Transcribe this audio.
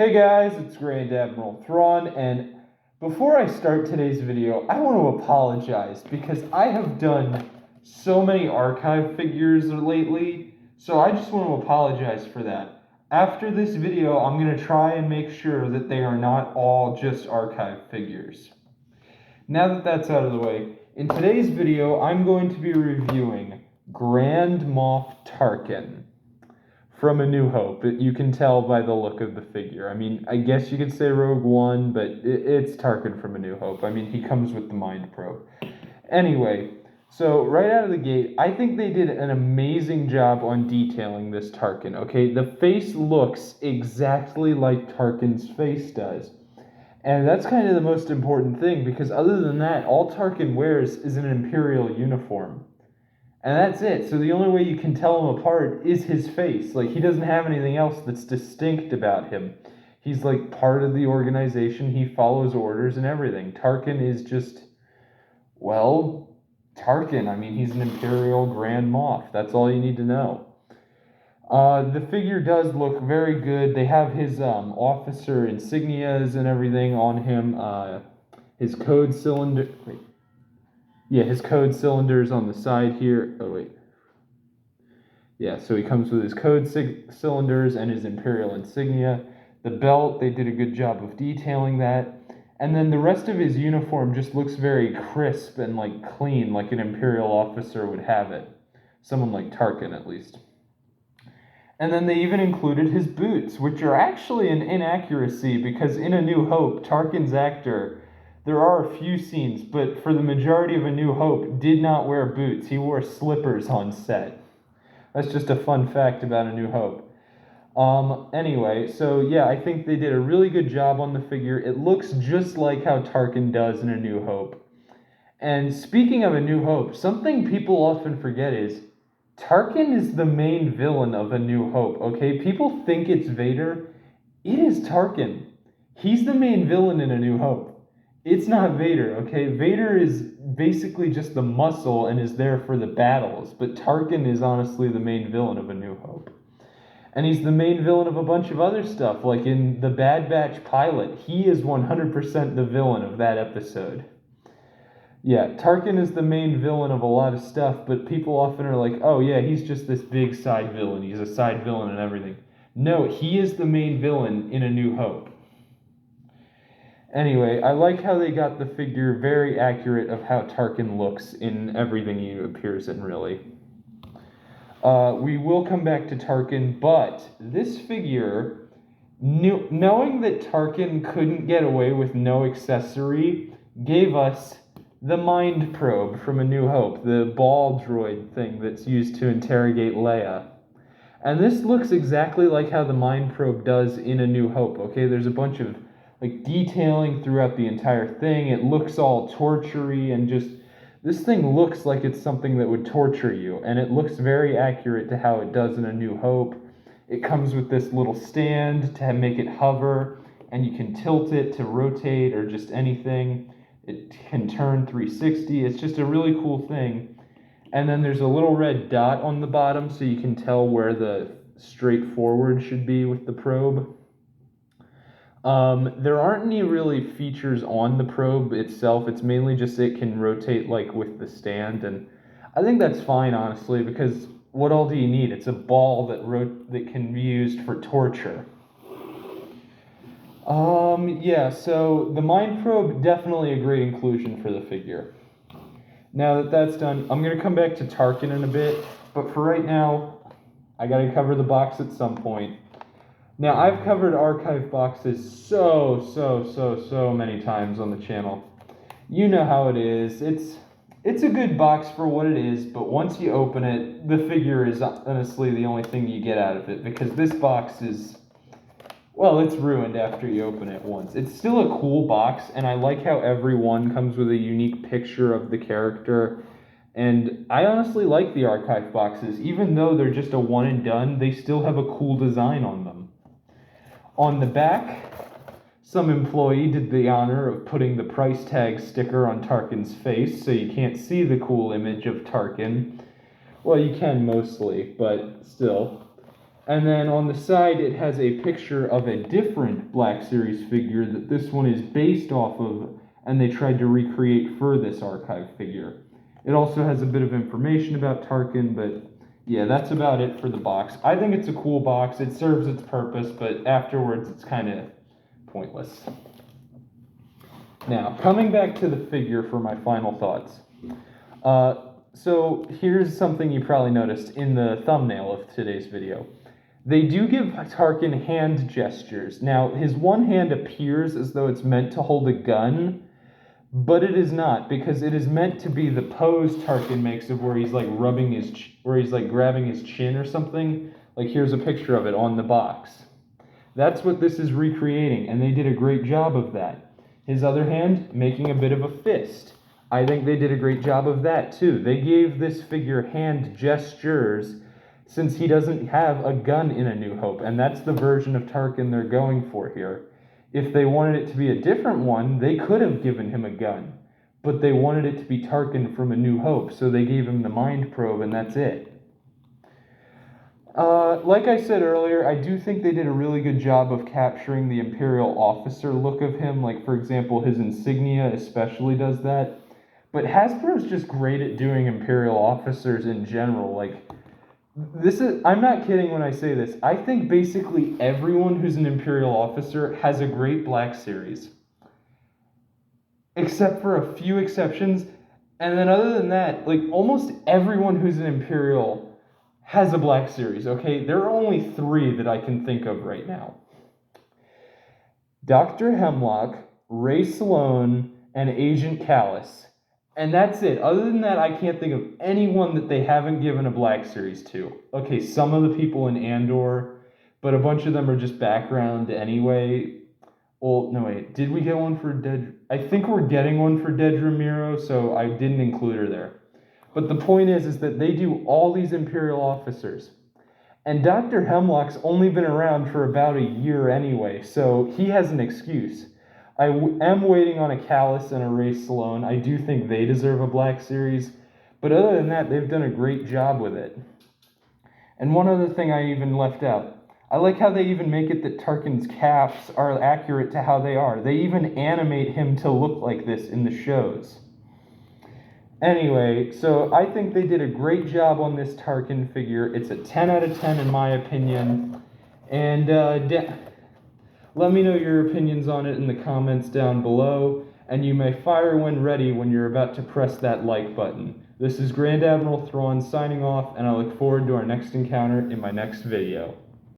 Hey guys, it's Grand Admiral Thrawn, and before I start today's video, I want to apologize because I have done so many archive figures lately, so I just want to apologize for that. After this video, I'm going to try and make sure that they are not all just archive figures. Now that that's out of the way, in today's video, I'm going to be reviewing Grand Moff Tarkin from A New Hope. You can tell by the look of the figure. I mean, I guess you could say Rogue One, but it's Tarkin from A New Hope. I mean, he comes with the Mind Probe. Anyway, so right out of the gate, I think they did an amazing job on detailing this Tarkin, okay? The face looks exactly like Tarkin's face does. And that's kind of the most important thing, because other than that, all Tarkin wears is an Imperial uniform. And that's it. So the only way you can tell him apart is his face. Like, he doesn't have anything else that's distinct about him. He's like part of the organization. He follows orders and everything. Tarkin is just, well, Tarkin. I mean, he's an Imperial Grand Moff. That's all you need to know. The figure does look very good. They have his officer insignias and everything on him. His code cylinder... Wait. Yeah, his code cylinder's on the side here. Oh, wait. Yeah, so he comes with his code cylinders and his Imperial insignia. The belt, they did a good job of detailing that. And then the rest of his uniform just looks very crisp and, like, clean, like an Imperial officer would have it. Someone like Tarkin, at least. And then they even included his boots, which are actually an inaccuracy because in A New Hope, Tarkin's actor... There are a few scenes, but for the majority of A New Hope, did not wear boots. He wore slippers on set. That's just a fun fact about A New Hope. Anyway, so yeah, I think they did a really good job on the figure. It looks just like how Tarkin does in A New Hope. And speaking of A New Hope, something people often forget is Tarkin is the main villain of A New Hope, okay? People think it's Vader. It is Tarkin. He's the main villain in A New Hope. It's not Vader, okay? Vader is basically just the muscle and is there for the battles, but Tarkin is honestly the main villain of A New Hope. And he's the main villain of a bunch of other stuff, like in the Bad Batch pilot. He is 100% the villain of that episode. Yeah, Tarkin is the main villain of a lot of stuff, but people often are like, oh yeah, he's just this big side villain. He's a side villain and everything. No, he is the main villain in A New Hope. Anyway, I like how they got the figure very accurate of how Tarkin looks in everything he appears in, really. We will come back to Tarkin, but this figure, knowing that Tarkin couldn't get away with no accessory, gave us the Mind Probe from A New Hope, the ball droid thing that's used to interrogate Leia. And this looks exactly like how the Mind Probe does in A New Hope, okay? There's a bunch of like detailing throughout the entire thing. It looks all torture-y and just, this thing looks like it's something that would torture you, and it looks very accurate to how it does in A New Hope. It comes with this little stand to make it hover, and you can tilt it to rotate or just anything. It can turn 360. It's just a really cool thing. And then there's a little red dot on the bottom so you can tell where the straight forward should be with the probe. There aren't any really features on the probe itself. It's mainly just it can rotate like with the stand, and I think that's fine, honestly, because what all do you need? It's a ball that can be used for torture. Yeah, so the Mind Probe, definitely a great inclusion for the figure. Now that that's done, I'm going to come back to Tarkin in a bit, but for right now, I got to cover the box at some point. Now, I've covered archive boxes so many times on the channel. You know how it is. It's a good box for what it is, but once you open it, the figure is honestly the only thing you get out of it, because this box is, well, it's ruined after you open it once. It's still a cool box, and I like how every one comes with a unique picture of the character. And I honestly like the archive boxes. Even though they're just a one and done, they still have a cool design on them. On the back, some employee did the honor of putting the price tag sticker on Tarkin's face, so you can't see the cool image of Tarkin. Well, you can mostly, but still. And then on the side, it has a picture of a different Black Series figure that this one is based off of, and they tried to recreate for this archive figure. It also has a bit of information about Tarkin, but yeah, that's about it for the box. I think it's a cool box. It serves its purpose, but afterwards it's kind of pointless. Now, coming back to the figure for my final thoughts. So here's something you probably noticed in the thumbnail of today's video. They do give Tarkin hand gestures. Now, his one hand appears as though it's meant to hold a gun, but it is not, because it is meant to be the pose Tarkin makes of where he's like where he's like grabbing his chin or something. Like here's a picture of it on the box. That's what this is recreating, and they did a great job of that. His other hand making a bit of a fist. I think they did a great job of that too. They gave this figure hand gestures since he doesn't have a gun in A New Hope, and that's the version of Tarkin they're going for here. If they wanted it to be a different one, they could have given him a gun, but they wanted it to be Tarkin from A New Hope, so they gave him the mind probe, and that's it. Like I said earlier, I do think they did a really good job of capturing the Imperial officer look of him. Like, for example, his insignia especially does that. But Hasbro's just great at doing Imperial officers in general. Like, I'm not kidding when I say this. I think basically everyone who's an Imperial officer has a great Black Series. Except for a few exceptions. And then other than that, like, almost everyone who's an Imperial has a Black Series, okay? There are only 3 that I can think of right now. Dr. Hemlock, Ray Sloan, and Agent Callus. And that's it. Other than that, I can't think of anyone that they haven't given a Black Series to. Okay, some of the people in Andor, but a bunch of them are just background anyway. Well, no, wait. Did we get one for Dead? I think we're getting one for Dead Ramiro, so I didn't include her there. But the point is that they do all these Imperial officers. And Dr. Hemlock's only been around for about a year anyway, so he has an excuse. I am waiting on a Callus and a Ray Sloan. I do think they deserve a Black Series. But other than that, they've done a great job with it. And one other thing I even left out. I like how they even make it that Tarkin's caps are accurate to how they are. They even animate him to look like this in the shows. Anyway, so I think they did a great job on this Tarkin figure. It's a 10 out of 10 in my opinion. And let me know your opinions on it in the comments down below. And you may fire when ready when you're about to press that like button. This is Grand Admiral Thrawn signing off, and I look forward to our next encounter in my next video.